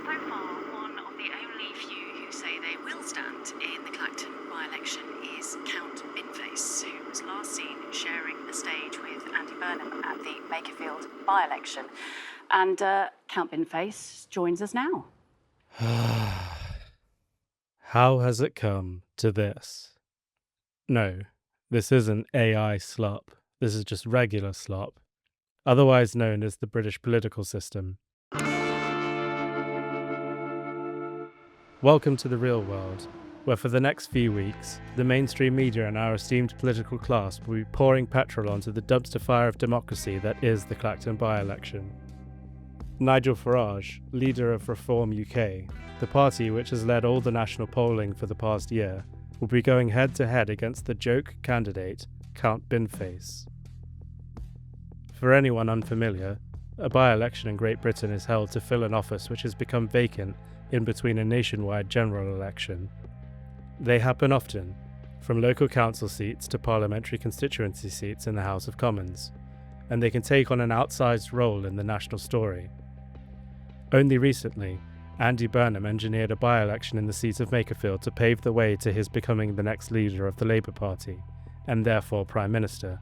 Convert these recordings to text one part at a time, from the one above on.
So far, one of the only few who say they will stand in the Clacton by-election is Count Binface, who was last seen sharing the stage with Andy Burnham at the Makerfield by-election. And Count Binface joins us now. How has it come to this? No, this isn't AI slop. This is just regular slop, otherwise known as the British political system. Welcome to the real world, where for the next few weeks, the mainstream media and our esteemed political class will be pouring petrol onto the dumpster fire of democracy that is the Clacton by-election. Nigel Farage, leader of Reform UK, the party which has led all the national polling for the past year, will be going head-to-head against the joke candidate, Count Binface. For anyone unfamiliar, a by-election in Great Britain is held to fill an office which has become vacant in between a nationwide general election. They happen often, from local council seats to parliamentary constituency seats in the House of Commons, and they can take on an outsized role in the national story. Only recently, Andy Burnham engineered a by-election in the seat of Makerfield to pave the way to his becoming the next leader of the Labour Party, and therefore Prime Minister.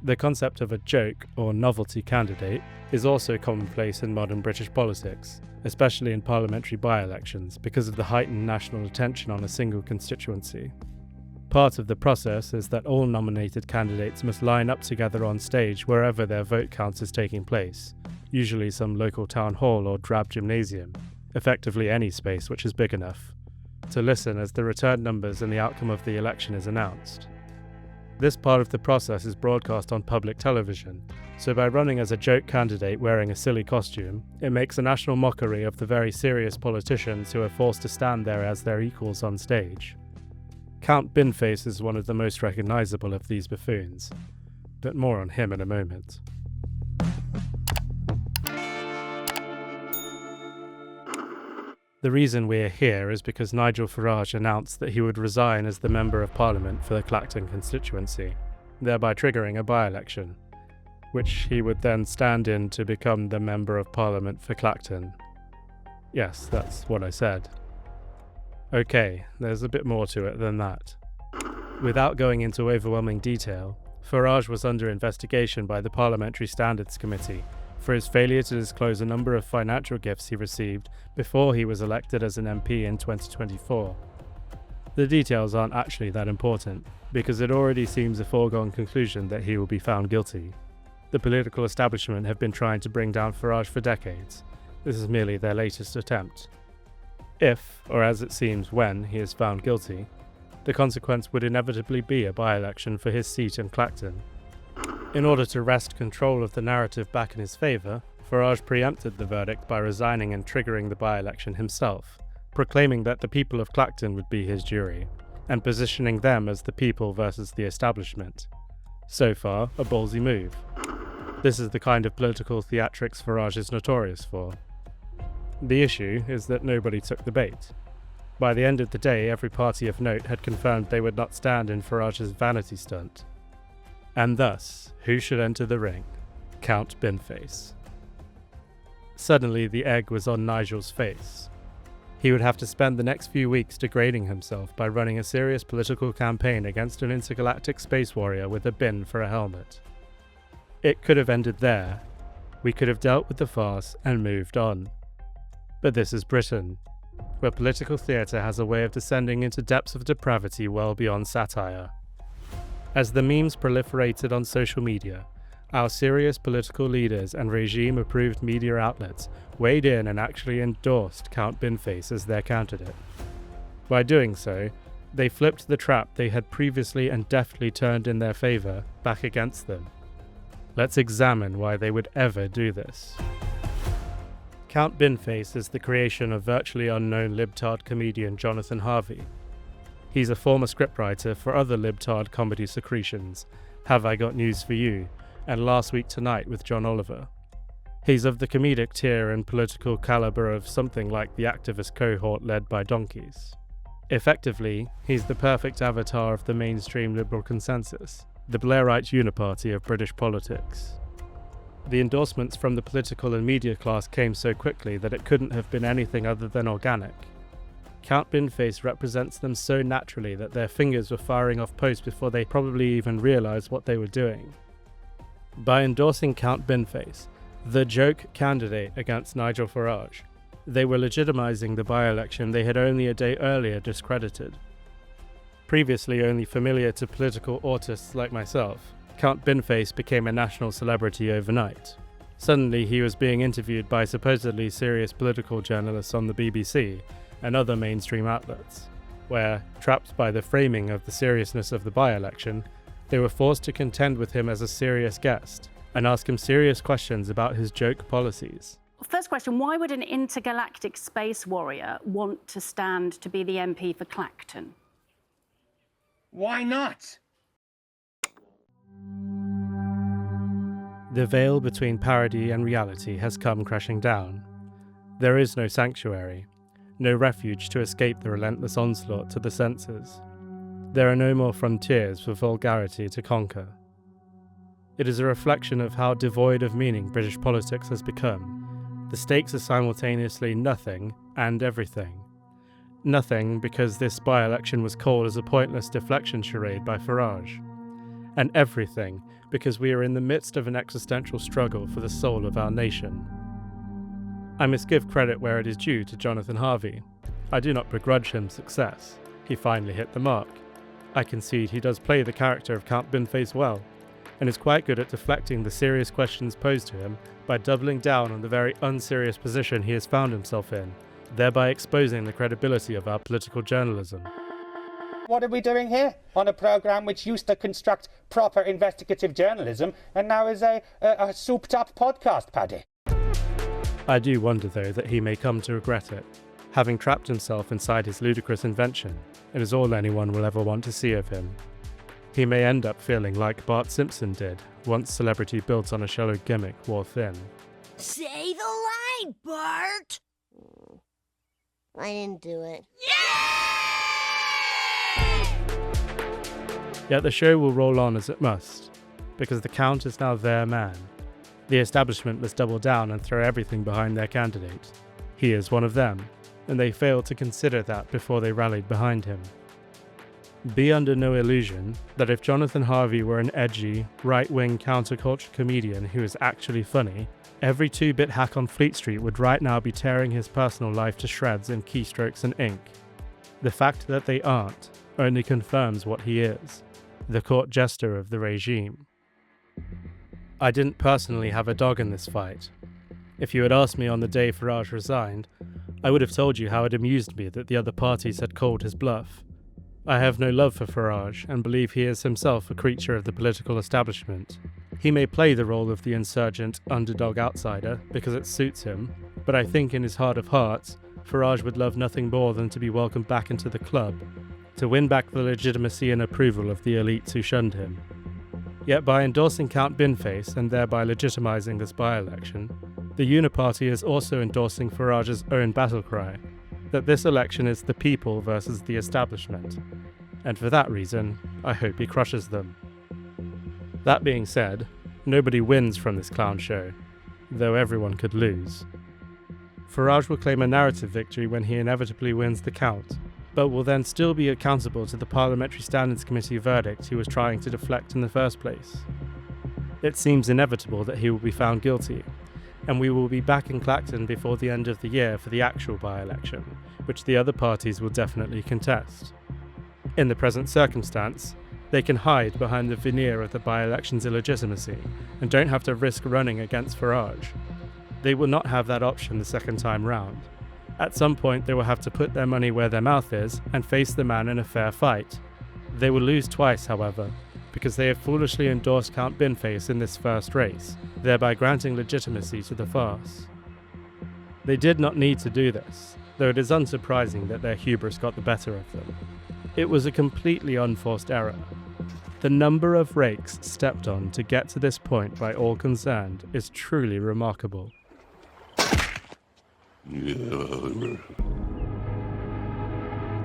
The concept of a joke or novelty candidate is also commonplace in modern British politics, especially in parliamentary by-elections because of the heightened national attention on a single constituency. Part of the process is that all nominated candidates must line up together on stage wherever their vote count is taking place, usually some local town hall or drab gymnasium, effectively any space which is big enough, to listen as the return numbers and the outcome of the election is announced. This part of the process is broadcast on public television, so by running as a joke candidate wearing a silly costume, it makes a national mockery of the very serious politicians who are forced to stand there as their equals on stage. Count Binface is one of the most recognisable of these buffoons, but more on him in a moment. The reason we're here is because Nigel Farage announced that he would resign as the Member of Parliament for the Clacton constituency, thereby triggering a by-election, which he would then stand in to become the Member of Parliament for Clacton. Yes, that's what I said. Okay, there's a bit more to it than that. Without going into overwhelming detail, Farage was under investigation by the Parliamentary Standards Committee for his failure to disclose a number of financial gifts he received before he was elected as an MP in 2024. The details aren't actually that important, because it already seems a foregone conclusion that he will be found guilty. The political establishment have been trying to bring down Farage for decades. This is merely their latest attempt. If, or as it seems when, he is found guilty, the consequence would inevitably be a by-election for his seat in Clacton. In order to wrest control of the narrative back in his favour, Farage preempted the verdict by resigning and triggering the by-election himself, proclaiming that the people of Clacton would be his jury, and positioning them as the people versus the establishment. So far, a ballsy move. This is the kind of political theatrics Farage is notorious for. The issue is that nobody took the bait. By the end of the day, every party of note had confirmed they would not stand in Farage's vanity stunt. And thus, who should enter the ring? Count Binface. Suddenly, the egg was on Nigel's face. He would have to spend the next few weeks degrading himself by running a serious political campaign against an intergalactic space warrior with a bin for a helmet. It could have ended there. We could have dealt with the farce and moved on. But this is Britain, where political theatre has a way of descending into depths of depravity well beyond satire. As the memes proliferated on social media, our serious political leaders and regime-approved media outlets weighed in and actually endorsed Count Binface as their candidate. By doing so, they flipped the trap they had previously and deftly turned in their favour back against them. Let's examine why they would ever do this. Count Binface is the creation of virtually unknown libtard comedian Jonathan Harvey. He's a former scriptwriter for other libtard comedy secretions, Have I Got News For You, and Last Week Tonight with John Oliver. He's of the comedic tier and political calibre of something like the activist cohort led by donkeys. Effectively, he's the perfect avatar of the mainstream liberal consensus, the Blairite uniparty of British politics. The endorsements from the political and media class came so quickly that it couldn't have been anything other than organic. Count Binface represents them so naturally that their fingers were firing off posts before they probably even realised what they were doing. By endorsing Count Binface, the joke candidate against Nigel Farage, they were legitimising the by-election they had only a day earlier discredited. Previously only familiar to political autists like myself, Count Binface became a national celebrity overnight. Suddenly he was being interviewed by supposedly serious political journalists on the BBC and other mainstream outlets, where, trapped by the framing of the seriousness of the by-election, they were forced to contend with him as a serious guest and ask him serious questions about his joke policies. First question, why would an intergalactic space warrior want to stand to be the MP for Clacton? Why not? The veil between parody and reality has come crashing down. There is no sanctuary, no refuge to escape the relentless onslaught to the senses. There are no more frontiers for vulgarity to conquer. It is a reflection of how devoid of meaning British politics has become. The stakes are simultaneously nothing and everything. Nothing because this by-election was called as a pointless deflection charade by Farage. And everything because we are in the midst of an existential struggle for the soul of our nation. I must give credit where it is due to Jonathan Harvey. I do not begrudge him success. He finally hit the mark. I concede he does play the character of Count Binface well, and is quite good at deflecting the serious questions posed to him by doubling down on the very unserious position he has found himself in, thereby exposing the credibility of our political journalism. What are we doing here on a programme which used to construct proper investigative journalism and now is a souped-up podcast, Paddy? I do wonder, though, that he may come to regret it, having trapped himself inside his ludicrous invention. It is all anyone will ever want to see of him. He may end up feeling like Bart Simpson did, once celebrity built on a shallow gimmick wore thin. Say the line, Bart! I didn't do it. Yet the show will roll on as it must, because the Count is now their man. The establishment must double down and throw everything behind their candidate. He is one of them, and they failed to consider that before they rallied behind him. Be under no illusion that if Jonathan Harvey were an edgy, right-wing counterculture comedian who is actually funny, every 2-bit hack on Fleet Street would right now be tearing his personal life to shreds in keystrokes and ink. The fact that they aren't only confirms what he is, the court jester of the regime. I didn't personally have a dog in this fight. If you had asked me on the day Farage resigned, I would have told you how it amused me that the other parties had called his bluff. I have no love for Farage and believe he is himself a creature of the political establishment. He may play the role of the insurgent underdog outsider because it suits him, but I think in his heart of hearts, Farage would love nothing more than to be welcomed back into the club, to win back the legitimacy and approval of the elites who shunned him. Yet by endorsing Count Binface and thereby legitimising this by-election, the Uniparty is also endorsing Farage's own battle cry, that this election is the people versus the establishment, and for that reason, I hope he crushes them. That being said, nobody wins from this clown show, though everyone could lose. Farage will claim a narrative victory when he inevitably wins the count, but will then still be accountable to the Parliamentary Standards Committee verdict he was trying to deflect in the first place. It seems inevitable that he will be found guilty, and we will be back in Clacton before the end of the year for the actual by-election, which the other parties will definitely contest. In the present circumstance, they can hide behind the veneer of the by-election's illegitimacy and don't have to risk running against Farage. They will not have that option the second time round. At some point they will have to put their money where their mouth is and face the man in a fair fight. They will lose twice, however, because they have foolishly endorsed Count Binface in this first race, thereby granting legitimacy to the farce. They did not need to do this, though it is unsurprising that their hubris got the better of them. It was a completely unforced error. The number of rakes stepped on to get to this point by all concerned is truly remarkable.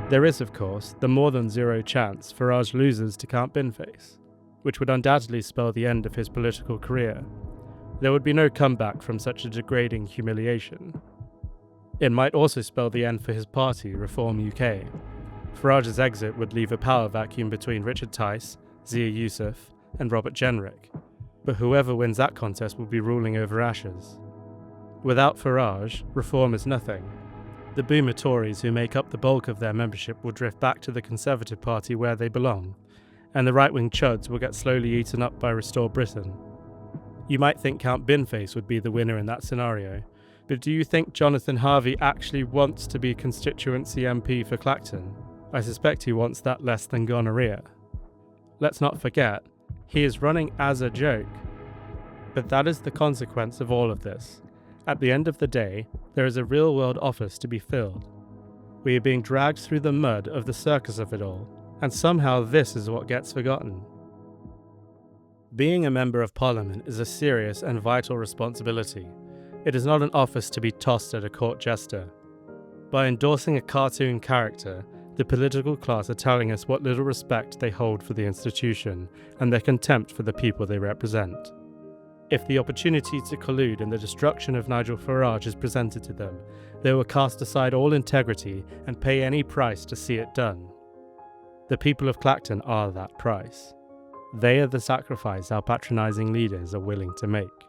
There is, of course, the more than zero chance Farage loses to Count Binface, which would undoubtedly spell the end of his political career. There would be no comeback from such a degrading humiliation. It might also spell the end for his party, Reform UK. Farage's exit would leave a power vacuum between Richard Tice, Zia Youssef, and Robert Jenrick, but whoever wins that contest will be ruling over ashes. Without Farage, Reform is nothing. The boomer Tories who make up the bulk of their membership will drift back to the Conservative Party where they belong, and the right-wing chuds will get slowly eaten up by Restore Britain. You might think Count Binface would be the winner in that scenario, but do you think Jonathan Harvey actually wants to be constituency MP for Clacton? I suspect he wants that less than gonorrhea. Let's not forget, he is running as a joke. But that is the consequence of all of this. At the end of the day, there is a real-world office to be filled. We are being dragged through the mud of the circus of it all, and somehow this is what gets forgotten. Being a Member of Parliament is a serious and vital responsibility. It is not an office to be tossed at a court jester. By endorsing a cartoon character, the political class are telling us what little respect they hold for the institution and their contempt for the people they represent. If the opportunity to collude in the destruction of Nigel Farage is presented to them, they will cast aside all integrity and pay any price to see it done. The people of Clacton are that price. They are the sacrifice our patronising leaders are willing to make.